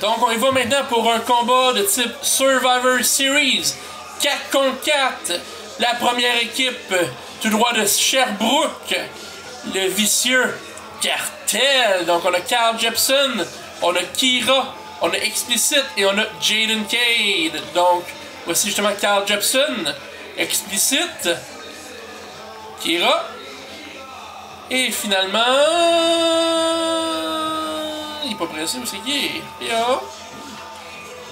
Donc on y va maintenant pour un combat de type Survivor Series. 4 contre 4. La première équipe, tout droit de Sherbrooke. Le vicieux Cartel. Donc on a Carl Jepson, on a Kira, on a Explicit et on a Jaden Cade. Donc voici justement Carl Jepson, Explicit, Kira. Et finalement... Il est pas pressé, où c'est qui est? Yeah.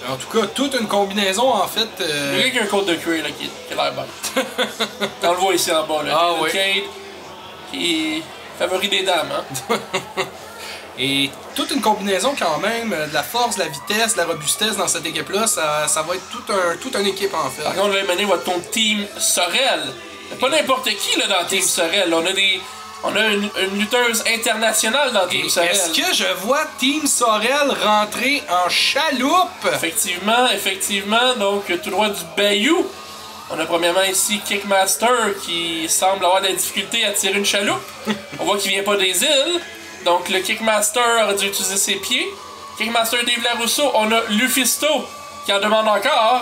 En tout cas, toute une combinaison en fait. Il y a quelqu'un qui a un code de cuir là, qui a l'air bête. On le voit ici en bas, là. Ah, Jaden oui. Cade, qui est favori des dames, hein. Et toute une combinaison quand même, de la force, de la vitesse, de la robustesse dans cette équipe-là, ça va être toute une équipe en fait. Par contre, on va mener votre compte Team Sorel. Pas n'importe qui là, dans Team Sorel. On a une lutteuse internationale dans Team Sorel. Est-ce que je vois Team Sorel rentrer en chaloupe? Effectivement, donc tout droit du Bayou. On a premièrement ici Kickmaster qui semble avoir des difficultés à tirer une chaloupe. On voit qu'il vient pas des îles. Donc le Kickmaster aurait dû utiliser ses pieds. Kickmaster Dave Larousseau, on a Lufisto qui en demande encore.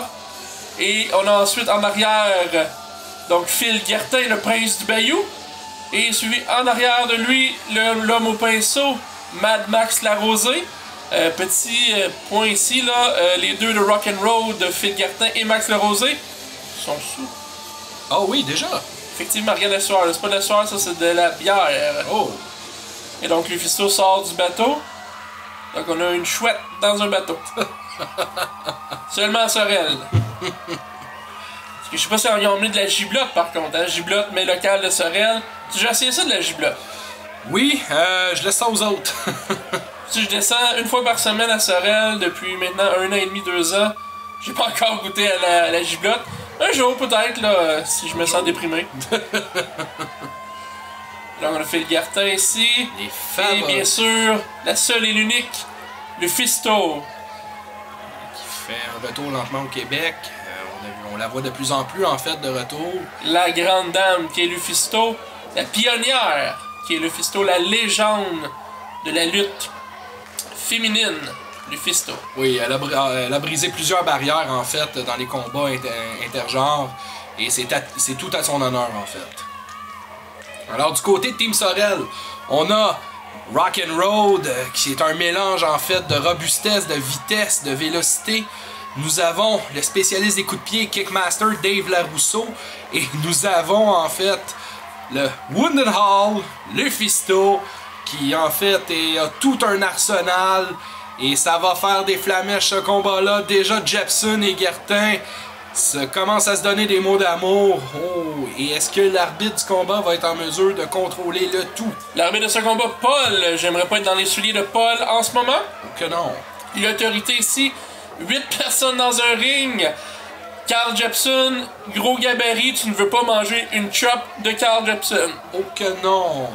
Et on a ensuite en arrière donc Phil Guertin, le prince du Bayou. Et suivi en arrière de lui, l'homme au pinceau, Mad Max Larosé. Petit point ici, là, les deux de Rock'n'Roll de Phil Guertin et Max Larosé sont sous. Ah oui, déjà? Effectivement, rien de soir. C'est pas de la soir, ça c'est de la bière. Oh! Et donc Lufisto sort du bateau. Donc on a une chouette dans un bateau. Seulement à Sorel. Parce que je sais pas si ils ont emmené de la giblotte par contre, hein? Giblotte mais locale de Sorel. Tu as déjà essayé ça de la giblotte? Oui, je laisse ça aux autres. Si je descends une fois par semaine à Sorel depuis maintenant 1 an et demi, 2 ans, j'ai pas encore goûté à la giblotte. Un jour peut-être là, si je me sens déprimé. Là on a fait le Gartin ici. Les femmes. Et bien sûr, la seule et l'unique, Lufisto. Qui fait un retour lentement au Québec. On la voit de plus en plus en fait de retour. La grande dame qui est Lufisto. La pionnière qui est Lufisto. La légende de la lutte féminine, Lufisto. Oui, elle a brisé plusieurs barrières en fait dans les combats intergenres. Et c'est tout à son honneur en fait. Alors du côté de Team Sorel, on a Rock'n'Roll qui est un mélange en fait de robustesse, de vitesse, de vélocité. Nous avons le spécialiste des coups de pied Kickmaster Dave Larousseau et nous avons en fait le Wounded Hall, Lufisto qui en fait a tout un arsenal et ça va faire des flamèches ce combat-là. Déjà Jepson et Guertin commencent à se donner des mots d'amour. Oh, et est-ce que l'arbitre du combat va être en mesure de contrôler le tout? L'arbitre de ce combat, Paul. J'aimerais pas être dans les souliers de Paul en ce moment. Que non. L'autorité ici, 8 personnes dans un ring. Carl Jepson, gros gabarit, tu ne veux pas manger une chop de Carl Jepson. Oh que non.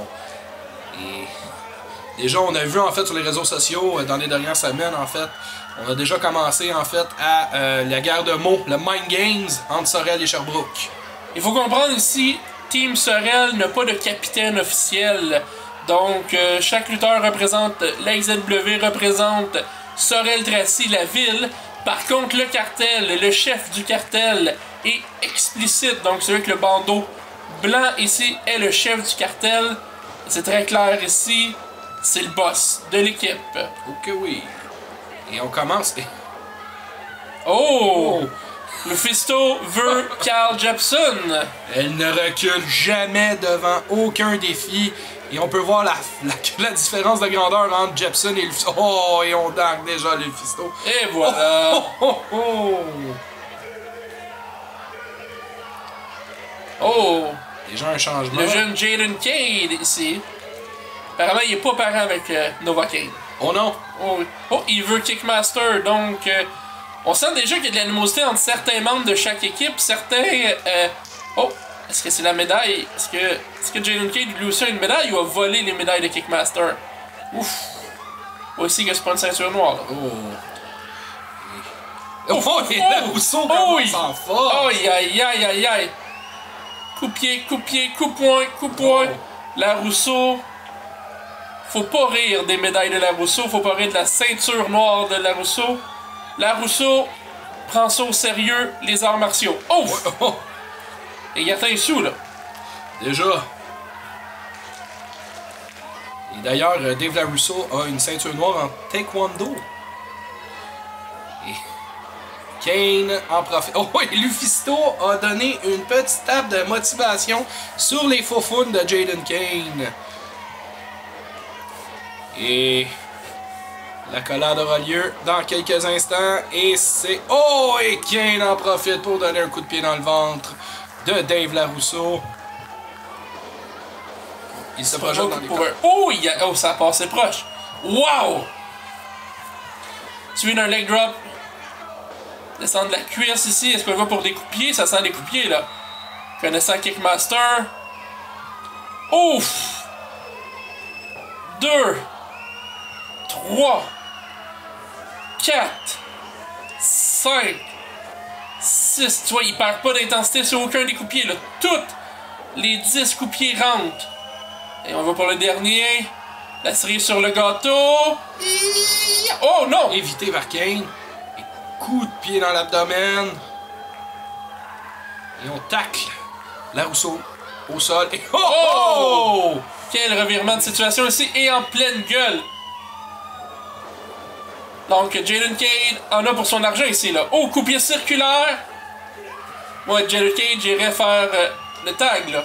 Et déjà on a vu en fait sur les réseaux sociaux dans les dernières semaines en fait, on a déjà commencé en fait à la guerre de mots, le Mind Games entre Sorel et Sherbrooke. Il faut comprendre ici, Team Sorel n'a pas de capitaine officiel. Donc chaque lutteur représente, la XLW représente Sorel-Tracy, la ville. Par contre, le cartel, le chef du cartel est explicite. Donc celui avec le bandeau blanc ici est le chef du cartel. C'est très clair ici, c'est le boss de l'équipe. Ok oui. Et on commence. Oh! Lufisto veut Carl Jepson. Elle ne recule jamais devant aucun défi. Et on peut voir la différence de grandeur entre Jepson et Lufisto. Oh, et on dangue déjà Lufisto. Et voilà. Oh, oh, oh. Oh! Déjà un changement. Le jeune Jaden Cade ici. Apparemment, il est pas parent avec Nova Cade. Oh non. Oh, oui. Oh, il veut Kickmaster. Donc, on sent déjà qu'il y a de l'animosité entre certains membres de chaque équipe. Certains... oh! Est-ce que c'est la médaille? Est-ce que Jaden Cade lui aussi a une médaille ou a volé les médailles de Kickmaster? Ouf! Aussi que c'est pas une ceinture noire. Là. Oh! Oh! Et Larousseau commence en force! Aïe aïe aïe aïe aïe! Coup de pied, coup de poing. Larousseau faut pas rire des médailles de Larusso, faut pas rire de la ceinture noire de Larusso. Larusso prend ça au sérieux, les arts martiaux. Oh! Oh. Et il atteint sous, là. Déjà. Et d'ailleurs, Dave LaRusso a une ceinture noire en taekwondo. Et Kane en profite. Oh, et Lufisto a donné une petite tape de motivation sur les faufounes de Jaden Kane. Et l'accolade aura lieu dans quelques instants. Et c'est... Oh! Et Kane en profite pour donner un coup de pied dans le ventre de Dave LaRusso. Il se projette dans les corps. Oh, oh, ça a passé proche. Wow! Suivi d'un leg drop. Descendre de la cuisse ici. Est-ce qu'on va pour des coups de pied? Ça sent des coups de pied, là. Connaissant Kickmaster. Ouf! 2 3 4 5 6. Tu vois, il perd pas d'intensité sur aucun des coups de pied, là. Toutes les 10 coups de pied rentrent. Et on va pour le dernier. La cerise sur le gâteau. Oh non! Évité par Kane. Et coup de pied dans l'abdomen. Et on tacle LaRusso au sol. Et oh! Oh! Quel revirement de situation ici. Et en pleine gueule. Donc, Jaden Cage en a pour son argent ici, là. Oh, coup de pied circulaire. Moi, Jaden Cage, j'irais faire le tag, là.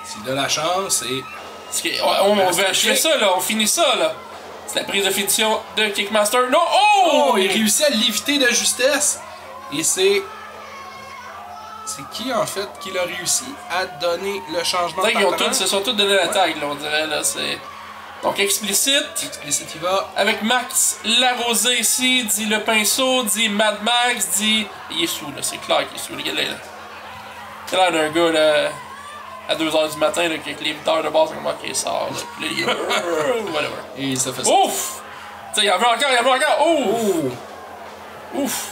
S'il a la chance, et... On veut achever ça, là. On finit ça, là. C'est la prise de finition de Kickmaster. Non! Oh! Oh! Il réussit à l'éviter de justesse. Et c'est... C'est qui, en fait, qui l'a réussi à donner le changement de partenaire? Ils se sont tous donné la tag, là, on dirait, là. C'est... Donc, explicite. Explicite, il va. Avec Max Larosé ici, dit le pinceau, dit Mad Max, dit... Il est sous, là. C'est clair qu'il est sous, le gars, là. C'est l'air d'un gars, là... À 2h du matin, là, avec les lutteurs de base, comment qu'il sort, là. Puis là, il est... Whatever. Et il se fait ça. Ouf! Tu sais, il y en veut encore, il y en veut encore. Oh! Ouf!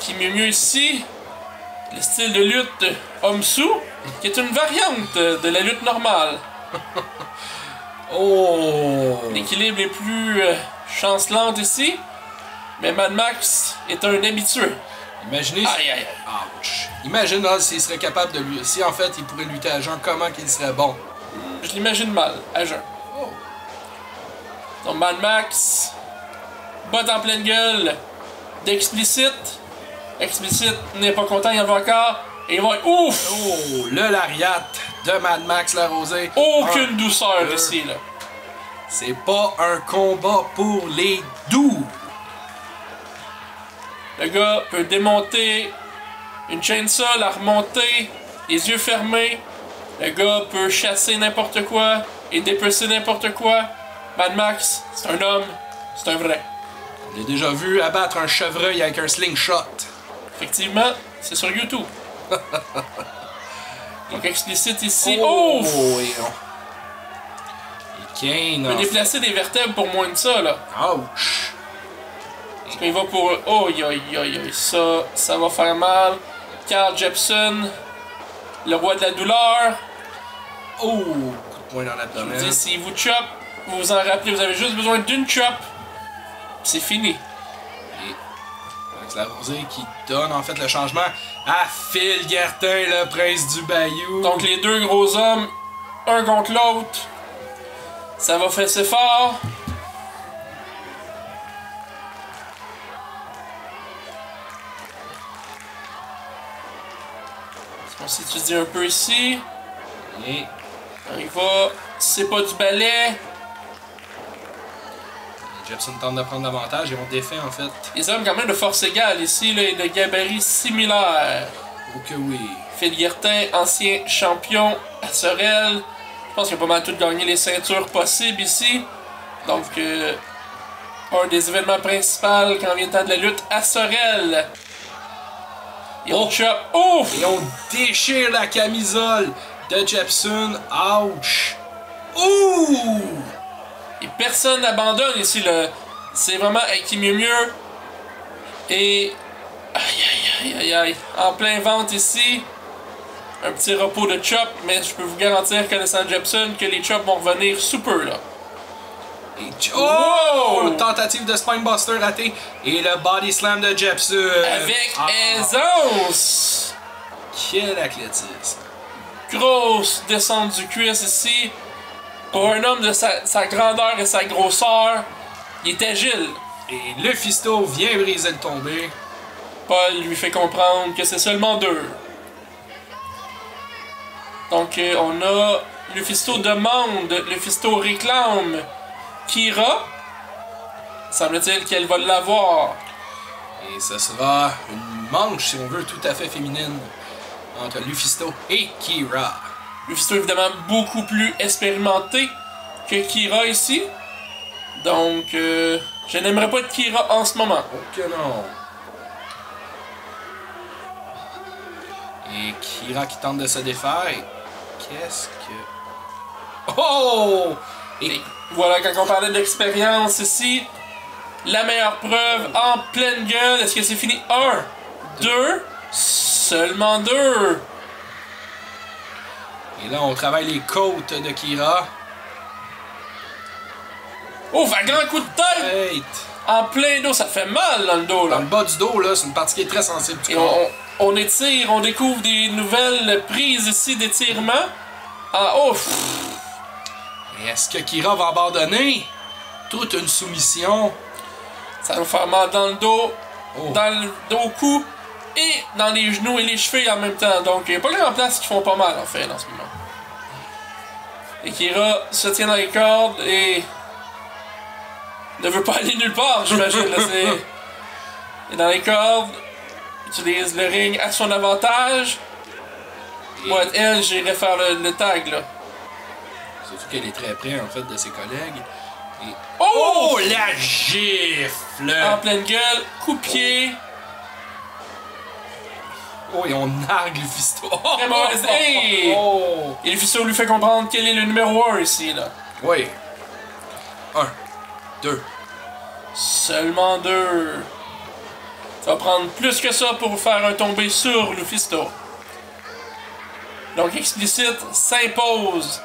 Qui mieux ici, le style de lutte homme-sous, qui est une variante de la lutte normale. Oh! L'équilibre est plus chancelant ici, mais Mad Max est un habitué. Imaginez... Aïe, aïe, aïe. Ouch! Imagine là, s'il serait capable de lui... Si en fait il pourrait lutter à jeun, comment qu'il serait bon? Je l'imagine mal, à jeun. Oh! Donc Mad Max, botte en pleine gueule d'Explicite. Explicite n'est pas content, il en veut encore. Et il va... Ouf! Oh! Le lariat de Mad Max Larosé. Aucune douceur ici, là. C'est pas un combat pour les doux. Le gars peut démonter une chainsaw, la remonter, les yeux fermés. Le gars peut chasser n'importe quoi et dépecer n'importe quoi. Mad Max, c'est un homme, c'est un vrai. On l'a déjà vu abattre un chevreuil avec un slingshot. Effectivement, c'est sur YouTube. Donc explicite ici. Oh! Oh! Et Kane. Il peut déplacer des vertèbres pour moins de ça, là. Ouch! Parce qu'il va pour... Oh, aïe, ça va faire mal. Carl Jepson, le roi de la douleur. Oh! Coup de poing dans Je l'abdomen. vous dis, si vous chop, vous vous en rappelez, vous avez juste besoin d'une chop. C'est fini. Et Max Larosé qui donne en fait le changement à Phil Guertin, le prince du Bayou. Donc les deux gros hommes, un contre l'autre. Ça va fesser fort. On s'étudie un peu ici. Et On y va. C'est pas du balai. Jepson tente de prendre l'avantage et on défait en fait. Les hommes quand même de force égale ici, là, et de gabarit similaire. Oh que oui. Phil Guertin, ancien champion à Sorel. Je pense qu'il a pas mal tout gagné les ceintures possibles ici. Donc, un des événements principaux quand vient le temps de la lutte à Sorel. Et on chop. Ouf! Et on déchire la camisole de Jepson. Ouch! Ouh! Et personne n'abandonne ici. C'est vraiment qui mieux. Et... Aïe. En plein ventre ici. un petit repos de chop, mais je peux vous garantir, connaissant Jepson, que les chops vont revenir sous peu, là. Et oh! Tentative de Spinebuster ratée. Et le Body Slam de Jepson. Avec aisance! Quel athlétisme. Grosse descente du cuisse ici. Pour un homme de sa grandeur et sa grosseur, il est agile. Et Lufisto vient briser le tombé. Paul lui fait comprendre que c'est seulement 2. Donc on a... Lufisto demande, Lufisto réclame Kira. Semble-t-il qu'elle va l'avoir. Et ce sera une manche, si on veut, tout à fait féminine entre Lufisto et Kira. Lufisto est évidemment beaucoup plus expérimenté que Kira ici. Donc, je n'aimerais pas être Kira en ce moment. Oh que non. Et Kira qui tente de se défaire. Qu'est-ce que... Oh! Et voilà, quand on parlait d'expérience ici, la meilleure preuve en pleine gueule. Est-ce que c'est fini? 1, 2, seulement 2. Et là, on travaille les côtes de Kira. Oh, vagrant coup de tête! Hey. En plein dos, ça fait mal dans le dos, là. Dans le bas du dos, là, c'est une partie qui est très sensible du Et corps. on étire, on découvre des nouvelles prises ici d'étirement. Ah, ouf! Et est-ce que Kira va abandonner? Toute une soumission. Ça va nous faire mal dans le dos, Oh. dans le dos, au cou, et dans les genoux et les chevilles en même temps. Donc, il n'y a pas grand place qui font pas mal, en fait, en ce moment. Et Kira se tient dans les cordes et ne veut pas aller nulle part, j'imagine. Là, il est dans les cordes, utilise le ring à son avantage. Moi, elle, j'irais faire le tag, là. Surtout qu'elle est très près, en fait, de ses collègues. Et... Oh! la gifle! En pleine gueule, coup-pied. Oh, et on nargue Lufisto. Oh, Très mauvaise idée. oh. Et Lufisto lui fait comprendre quel est le numéro 1 ici, là. Oui. 1, 2. Seulement 2. Ça va prendre plus que ça pour faire un tombé sur Lufisto. Donc Explicite s'impose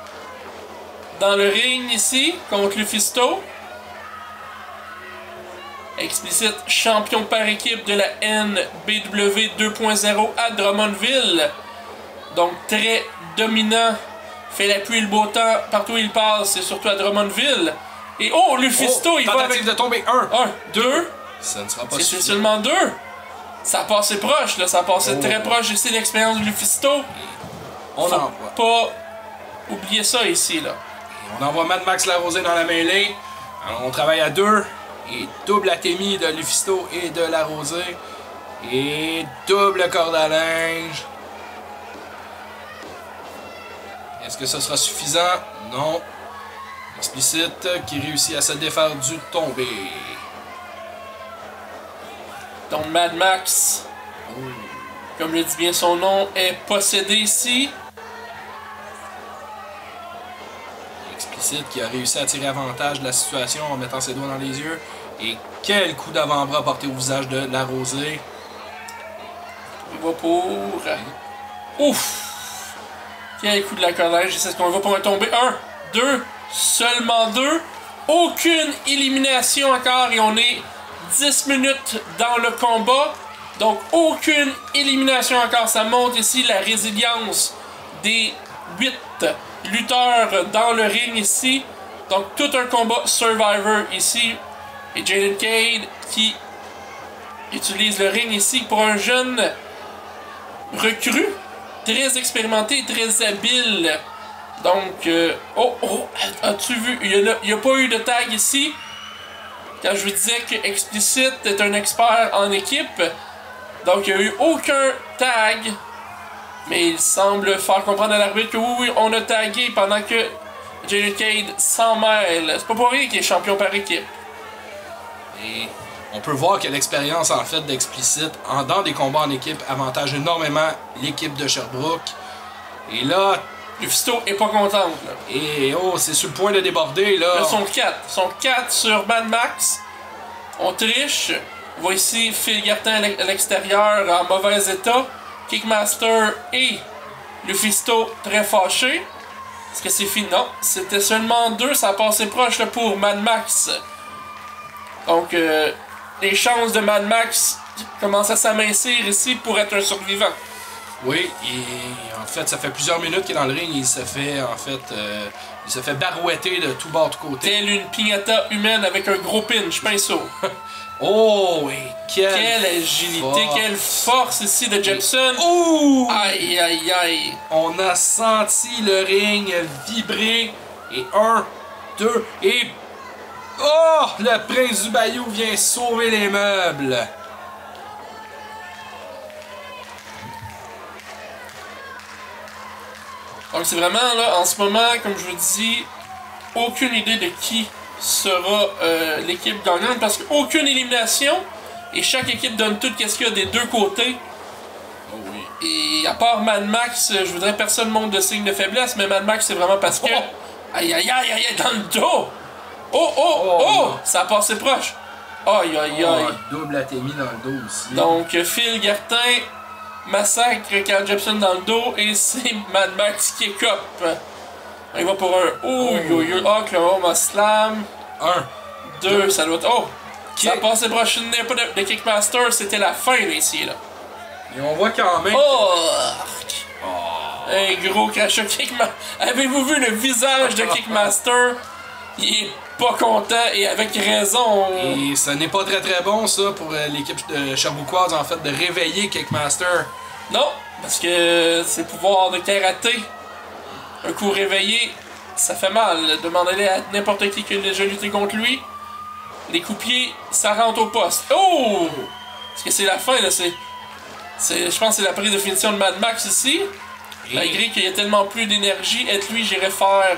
dans le ring ici contre Lufisto. Explicite champion par équipe de la NBW 2.0 à Drummondville. Donc très dominant. Fait la pluie et le beau temps partout où il passe, et surtout à Drummondville. Et oh, Lufisto, il va avec... Tentative de tomber. 1, 2. Ça ne sera pas C'est suffisant. seulement 2. Ça a passé proche, là. Ça a passé très proche ici, l'expérience de Lufisto. On Faut envoie. pas oublier ça ici, là. On envoie Mad Max Larosé dans la mêlée. Alors, on travaille à 2. Et double atémie de Lufisto et de Larosé. Et double corde à linge. Est-ce que ça sera suffisant? Non. Explicite qui réussit à se défaire du tombé. Donc Mad Max, comme le dit bien son nom, est possédé ici. Explicite qui a réussi à tirer avantage de la situation en mettant ses doigts dans les yeux. Et quel coup d'avant-bras porté au visage de Larosé. Il va pour... Ouf! Quel coup de la collège. C'est ce qu'on va pour un tombé. 1, 2, seulement 2. Aucune élimination encore et on est 10 minutes dans le combat. Donc aucune élimination encore. Ça montre ici la résilience des 8 lutteurs dans le ring ici. Donc tout un combat Survivor ici. Et Jaden Cade qui utilise le ring ici pour un jeune recrue. Très expérimenté, très habile. Donc, as-tu vu? Il n'y a pas eu de tag ici. Quand je vous disais que Explicite est un expert en équipe. Donc, il n'y a eu aucun tag. Mais il semble faire comprendre à l'arbitre que oui, on a tagué pendant que Jaden Cade s'en mêle. C'est pas pour rien qu'il est champion par équipe. Et on peut voir que l'expérience en fait d'Explicite dans des combats en équipe avantage énormément l'équipe de Sherbrooke. Et là, Lufisto est pas contente. Là. et oh, c'est sur le point de déborder là. Là, sont 4. Sont 4 sur Mad Max. On triche. On voit ici Phil Gartin à l'extérieur en mauvais état. Kickmaster et Lufisto très fâché. Est-ce que c'est fini? Non, c'était seulement 2, ça a passé proche là, pour Mad Max. Donc, les chances de Mad Max commencent à s'amincir ici pour être un survivant. Oui, et en fait, ça fait plusieurs minutes qu'il est dans le ring, il se fait barouetter de tout bord, de côté. Telle une piñata humaine avec un gros pinch, pinceau. Oh, oui, Quelle agilité, quelle force ici de Jepson. Ouh! Aïe, aïe, aïe. On a senti le ring vibrer. Et 1, 2, et... Oh! Le prince du Bayou vient sauver les meubles. Donc c'est vraiment là, en ce moment, comme je vous dis, aucune idée de qui sera l'équipe gagnante parce qu'aucune élimination et chaque équipe donne tout ce qu'il y a des deux côtés. Oh oui. Et à part Mad Max, je voudrais personne montre de signe de faiblesse, mais Mad Max c'est vraiment parce que... Aïe aïe aïe aïe, dans le dos! Oh! Ça a passé proche! Aïe aïe aïe! Double athémie dans le dos aussi. Donc Phil Guertin massacre Carl Jepson dans le dos et c'est Mad Max qui écope. Il va pour un Oklahoma Slam. 1, 2, ça doit être... Oh! Ça a Kick. passé proche, il n'y a pas de Kickmaster, c'était la fin là, ici là. Et on voit quand même... Oh! Un gros crachat Kickmaster. Avez-vous vu le visage de Kickmaster? Il est pas content et avec raison. Et ce n'est pas très bon ça pour l'équipe de Sherbrookeoise en fait de réveiller Kickmaster. Non, parce que c'est pouvoir de karaté. Un coup réveillé, ça fait mal. Demandez-le à n'importe qui a déjà lutté contre lui. Les coups de pied, ça rentre au poste. Oh! Parce que c'est la fin là, je pense que c'est la prise de finition de Mad Max ici. Malgré qu'il y a tellement plus d'énergie, être lui, j'irais faire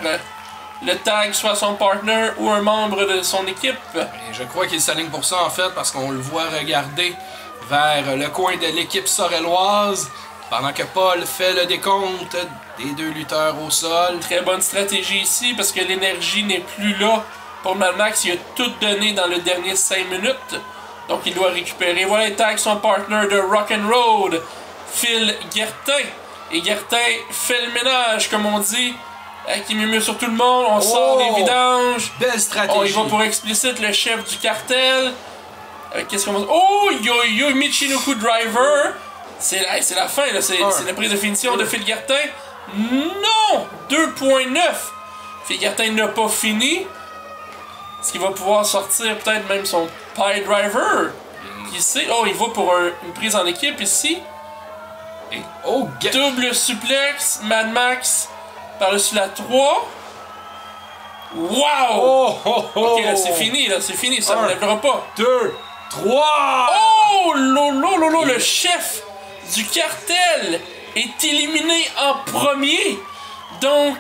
le tag, soit son partner ou un membre de son équipe. Et je crois qu'il s'aligne pour ça en fait parce qu'on le voit regarder vers le coin de l'équipe sorelloise pendant que Paul fait le décompte des deux lutteurs au sol. Très bonne stratégie ici parce que l'énergie n'est plus là. Pour Mad Max, il a tout donné dans le dernier 5 minutes. Donc il doit récupérer. Voilà le tag, son partner de Rock'n'Roll, Phil Guertin. Et Guertin fait le ménage, comme on dit, qui murmure sur tout le monde. On sort des vidanges. Belle stratégie. Il va pour explicite le chef du cartel. Qu'est-ce qu'on va... Oh, yo, Michinoku Driver. C'est la fin, là. C'est la prise de finition de Phil Guertin. Non! 2.9. Phil Guertin n'a pas fini. Est-ce qu'il va pouvoir sortir peut-être même son Pie Driver? Qui sait? Oh, il va pour une prise en équipe ici. Et double suplex, Mad Max par-dessus la 3. Wow! Ok, là, c'est fini, ça ne lèvera pas. 2, 3! Oh! Lolo, le chef du cartel est éliminé en premier. Donc,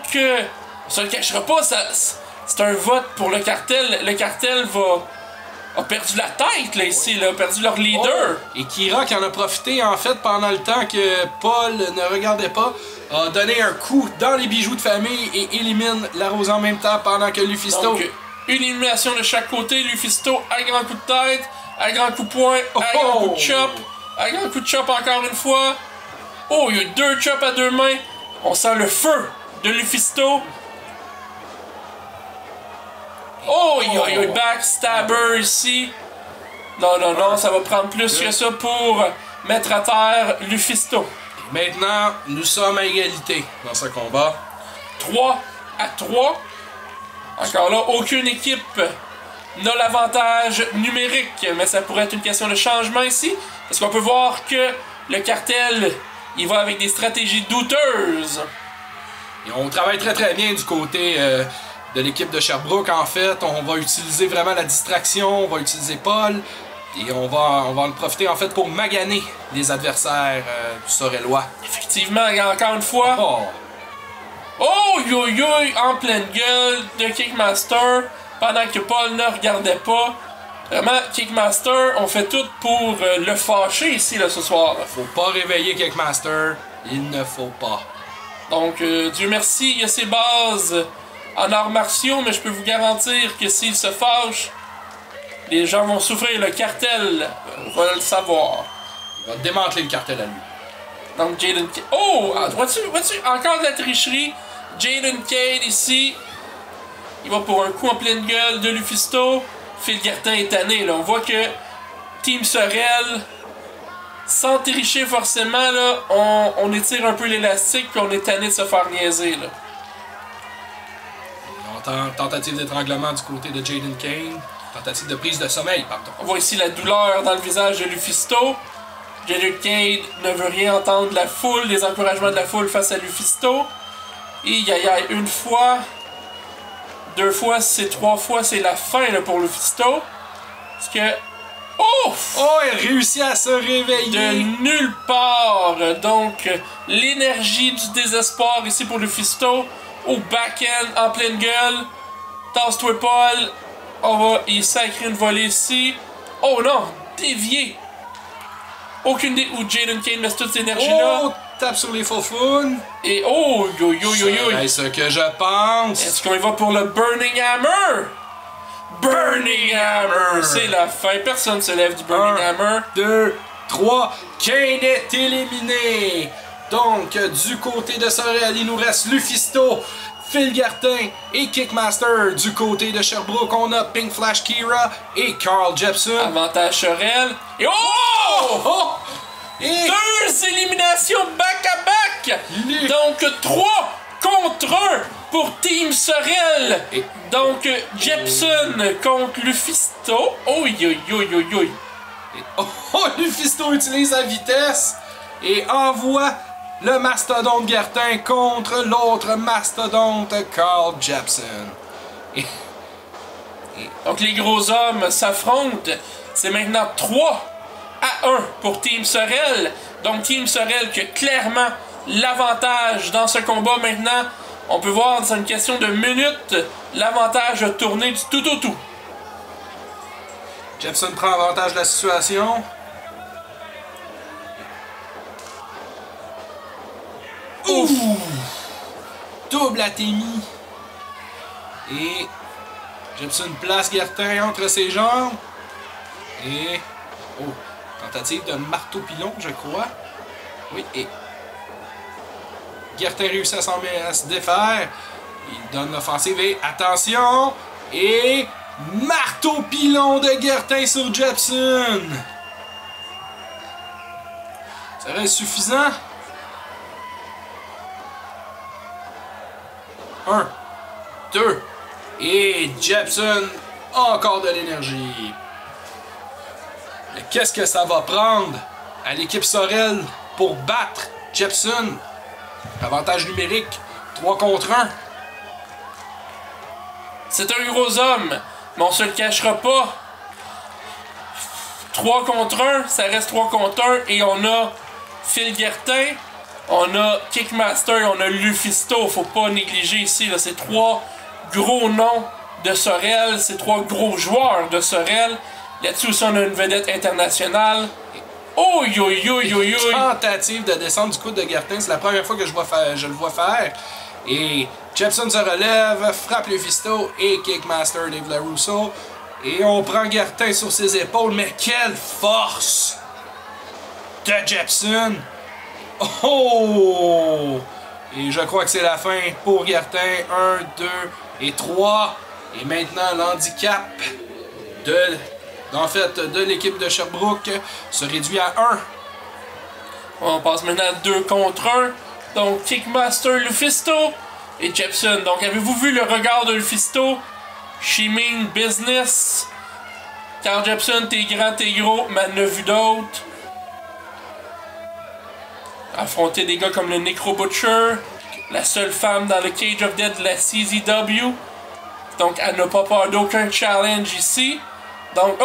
ça ne le cachera pas, c'est un vote pour le cartel. Le cartel a perdu la tête, là, ici, a perdu leur leader. Et Kira, qui en a profité, en fait, pendant le temps que Paul ne regardait pas, a donné un coup dans les bijoux de famille et élimine la Rose en même temps pendant que Lufisto... Donc, une élimination de chaque côté. Lufisto, un grand coup de tête, un grand coup de poing, un grand coup de chop, un grand coup de chop encore une fois. Oh, il y a 2 chops à 2 mains. On sent le feu de Lufisto. Oh, il y a un backstabber ici. Non, ça va prendre plus que ça pour mettre à terre Lufisto. Maintenant, nous sommes à égalité dans ce combat. 3 à 3. Encore là, aucune équipe n'a l'avantage numérique, mais ça pourrait être une question de changement ici. Parce qu'on peut voir que le cartel, il va avec des stratégies douteuses. Et on travaille très bien du côté... de l'équipe de Sherbrooke, en fait, on va utiliser vraiment la distraction, on va utiliser Paul, et on va en profiter, en fait, pour maganer les adversaires du Sorellois. Effectivement, encore une fois. Oh, en pleine gueule de Kickmaster, pendant que Paul ne regardait pas. Vraiment, Kickmaster, on fait tout pour le fâcher ici, là, ce soir. Faut pas réveiller Kickmaster, il ne faut pas. Donc, Dieu merci, il y a ses bases en arts martiaux, mais je peux vous garantir que s'il se fâche, les gens vont souffrir. Le cartel va le savoir. Il va démanteler le cartel à lui. Donc Jaden Cade. Oh! Vois-tu? Encore de la tricherie. Jaden Cade ici. Il va pour un coup en pleine gueule de Lufisto. Phil Gartin est tanné, là. On voit que Team Sorel, sans tricher forcément, là, on étire un peu l'élastique puis on est tanné de se faire niaiser, là. Tentative d'étranglement du côté de Jaden Cade. Tentative de prise de sommeil, pardon. On voit ici la douleur dans le visage de Lufisto. Jaden Cade ne veut rien entendre de la foule, des encouragements de la foule face à Lufisto. Et il y a une fois, 2 fois, c'est 3 fois, c'est la fin là, pour Lufisto. Parce que... Oh! Oh, il réussit à se réveiller! De nulle part! Donc, l'énergie du désespoir ici pour Lufisto. Au back-end, en pleine gueule. Tasse-toi, Paul. Il sacre une volée ici. Oh non! Dévié! Aucune idée où Jaden Cade met toute cette énergie-là. Oh! Tape sur les faux faunes. Et oh! Yo. C'est ce que je pense. Est-ce qu'on y va pour le Burning Hammer? Burning Hammer! C'est la fin. Personne ne se lève du Burning Hammer. 2, 3. Kane est éliminé. Donc, du côté de Sorel, il nous reste Lufisto, Phil Gartin et Kickmaster. Du côté de Sherbrooke, on a Pink Flash Kira et Carl Jepson. Avantage Sorel. Et oh! Et 2 éliminations back-à-back! Donc 3 contre 1 pour Team Sorel. Et... Donc Jepson contre Lufisto. Oh, Lufisto utilise sa vitesse et envoie le mastodonte Gartin contre l'autre mastodonte Carl Jepson. Donc les gros hommes s'affrontent. C'est maintenant 3 à 1 pour Team Sorel. Donc Team Sorel qui a clairement l'avantage dans ce combat maintenant. On peut voir, c'est une question de minutes, l'avantage a tourné du tout au tout. Jepson prend avantage de la situation. Ouf! Double athémie. Et Jepson place Gartin entre ses jambes. Et... Oh! Tentative de marteau pilon, je crois. Oui, et... Gartin réussit à se défaire. Il donne l'offensive et... Attention! Et... Marteau pilon de Gartin sur Jepson! Ça reste suffisant? 1, 2, et Jepson a encore de l'énergie. Mais qu'est-ce que ça va prendre à l'équipe Sorel pour battre Jepson? Avantage numérique, 3 contre 1. C'est un gros homme, mais on se le cachera pas. 3 contre 1, ça reste 3 contre 1, et on a Phil Gartin, on a Kickmaster et on a Lufisto. Faut pas négliger ici, là, c'est 3 gros noms de Sorel, c'est 3 gros joueurs de Sorel. Là-dessus aussi, on a une vedette internationale. Oh, Tentative de descendre du coude de Gartin, c'est la première fois que je le vois faire. Et Jepson se relève, frappe Lufisto et Kickmaster Dave LaRusso. Et on prend Gartin sur ses épaules, mais quelle force de Jepson! Oh! Et je crois que c'est la fin pour Gartin. 1, 2 et 3. Et maintenant, l'handicap de l'équipe de Sherbrooke se réduit à 1. On passe maintenant à 2 contre 1. Donc, Kickmaster, Lufisto et Jepson. Donc, avez-vous vu le regard de Lufisto? She mean business. Carl Jepson, t'es grand, t'es gros, mais elle n'a vu d'autres. Affronter des gars comme le Necro Butcher, la seule femme dans le Cage of Death de la CZW. Donc, elle n'a pas peur d'aucun challenge ici. Donc,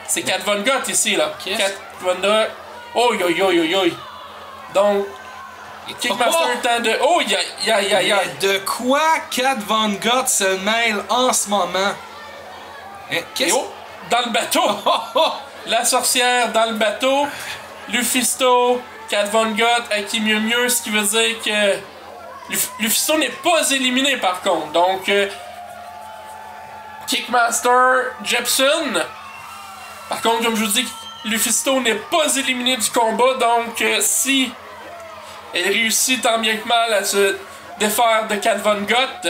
c'est Kat Von Gott ici, là. Kat Von Gott. Donc, Kickmaster temps de... De quoi Kat Von Gott se mêle en ce moment? Dans le bateau. La sorcière dans le bateau. Lufisto, Kat Von Gott, Aki mieux, ce qui veut dire que Lufisto n'est pas éliminé par contre. Donc, Kickmaster, Jepson. Par contre, comme je vous dis, Lufisto n'est pas éliminé du combat, donc si elle réussit tant bien que mal à se défaire de Kat Von Gott,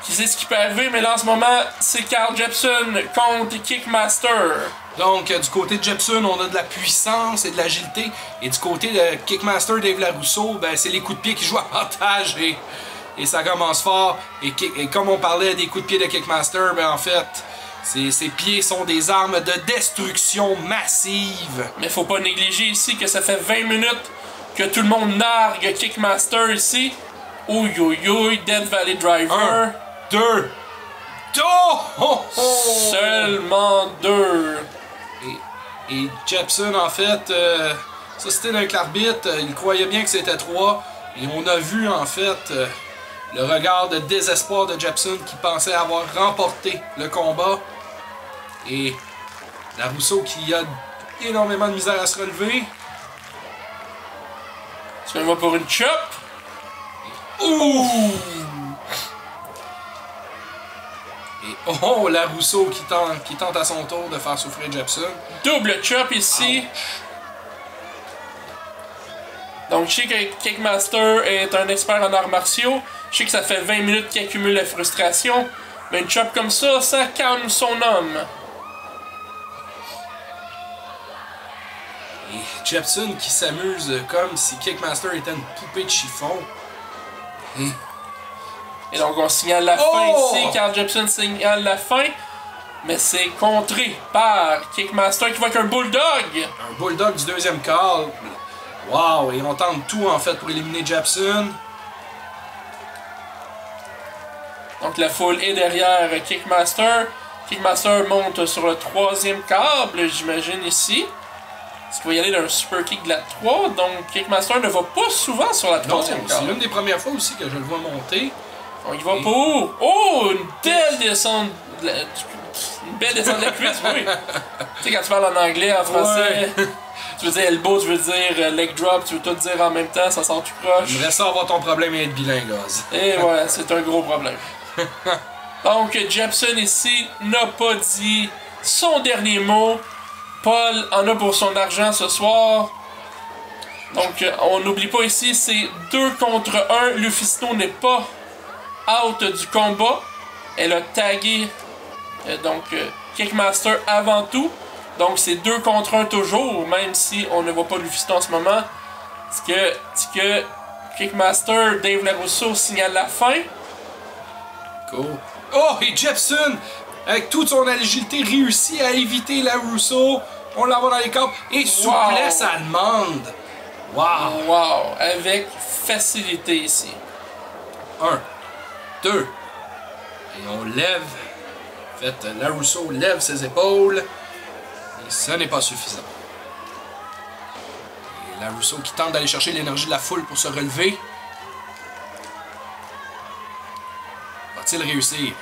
qui sait ce qui peut arriver, mais là en ce moment, c'est Carl Jepsen contre Kickmaster. Donc, du côté de Jepsen, on a de la puissance et de l'agilité. Et du côté de Kickmaster, Dave LaRusso, ben, c'est les coups de pied qui jouent avantage. Et ça commence fort. Et comme on parlait des coups de pied de Kickmaster, ben, en fait, ses pieds sont des armes de destruction massive. Mais faut pas négliger ici que ça fait 20 minutes que tout le monde nargue Kickmaster ici. Ouïe, ouïe, ouïe, Death Valley Driver. 1, 2, oh, oh, oh. Seulement 2. Et Jepsen, en fait, ça c'était avec l'arbitre, il croyait bien que c'était 3. Et on a vu, en fait, le regard de désespoir de Jepsen qui pensait avoir remporté le combat. Et LaRusso qui a énormément de misère à se relever. Tu me vois pour une chop. Ouh! Et oh, LaRusso qui tente à son tour de faire souffrir Jepsen. Double chop ici. Ouch. Donc je sais que Kickmaster est un expert en arts martiaux. Je sais que ça fait 20 minutes qu'il accumule la frustration. Mais une chop comme ça calme son homme. Et Jepsen qui s'amuse comme si Kickmaster était une poupée de chiffon. Et donc on signale la fin ici, Carl Jepsen signale la fin, mais c'est contré par Kickmaster qui va avec un bulldog. Un bulldog du deuxième quart. Wow, et on tente tout en fait pour éliminer Jepsen. Donc la foule est derrière Kickmaster. Kickmaster monte sur le troisième câble, j'imagine ici. Est-ce qu'il va y aller d'un super kick de la 3? Donc Kickmaster ne va pas souvent sur la troisième câble. C'est l'une des premières fois aussi que je le vois monter. On y va pour... Oh! Une belle descente... Une belle descente de la cuisse, oui! Tu sais, quand tu parles en anglais, en français, ouais. Tu veux dire elbow, tu veux dire leg drop, tu veux tout dire en même temps, ça sort tout croche. J'aimerais ça avoir ton problème et être bilingue, Oz. Et ouais, c'est un gros problème. Donc, Jepsen ici n'a pas dit son dernier mot. Paul en a pour son argent ce soir. Donc, on n'oublie pas ici, c'est 2 contre 1. Lufisto n'est pas out du combat. Elle a tagué Kickmaster avant tout. Donc c'est 2 contre 1 toujours, même si on ne voit pas Lufisto en ce moment. Est-ce que Kickmaster, Dave LaRusso signale la fin? Cool. Oh, et Jepsen, avec toute son agilité, réussit à éviter LaRusso. On l'envoie dans les corps. Et souplesse allemande. Wow. Wow, avec facilité ici. 1, 2. Et on lève. En fait, LaRusso lève ses épaules. Et ça n'est pas suffisant. Et LaRusso qui tente d'aller chercher l'énergie de la foule pour se relever. Va-t-il réussir?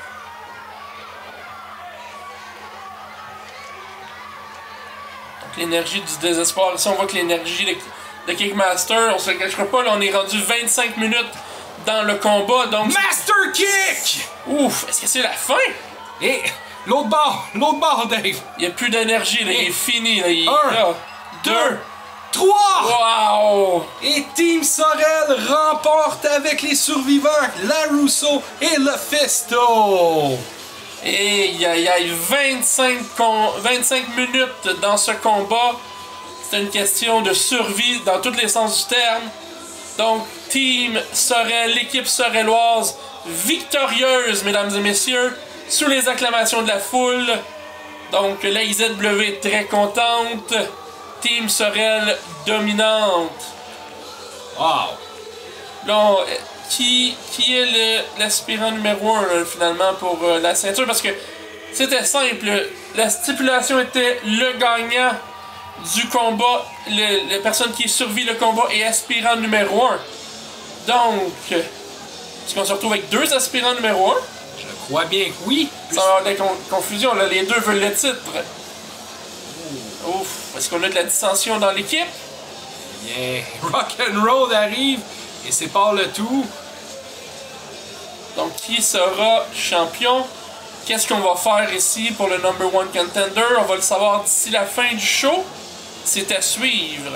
Donc l'énergie du désespoir. Ici, on voit que l'énergie de Kickmaster, on se le cachera pas, là, on est rendu 25 minutes dans le combat. Donc Master Kick! Ouf, est-ce que c'est la fin? Et l'autre bord, Dave. Il n'y a plus d'énergie, là, il est fini. Là, 1, 2, 3! Wow! Et Team Sorel remporte avec les survivants LaRusso et Lufisto. Et il y a 25 minutes dans ce combat. C'est une question de survie dans tous les sens du terme. Donc, Team Sorel, l'équipe sorelloise, victorieuse, mesdames et messieurs, sous les acclamations de la foule. Donc, la IZW est très contente. Team Sorel dominante. Wow! Là, qui est l'aspirant numéro 1 finalement pour la ceinture? Parce que c'était simple. La stipulation était le gagnant du combat, la personne qui survit le combat est aspirant numéro 1. Donc, est-ce qu'on se retrouve avec 2 aspirants numéro 1? Je crois bien que oui. Ça va avoir des confusions, là. Les 2 veulent le titre. Ouf, est-ce qu'on a de la dissension dans l'équipe? Bien, Rock'n'Roll arrive et sépare le tout. Donc, qui sera champion? Qu'est-ce qu'on va faire ici pour le number one contender? On va le savoir d'ici la fin du show. C'est à suivre.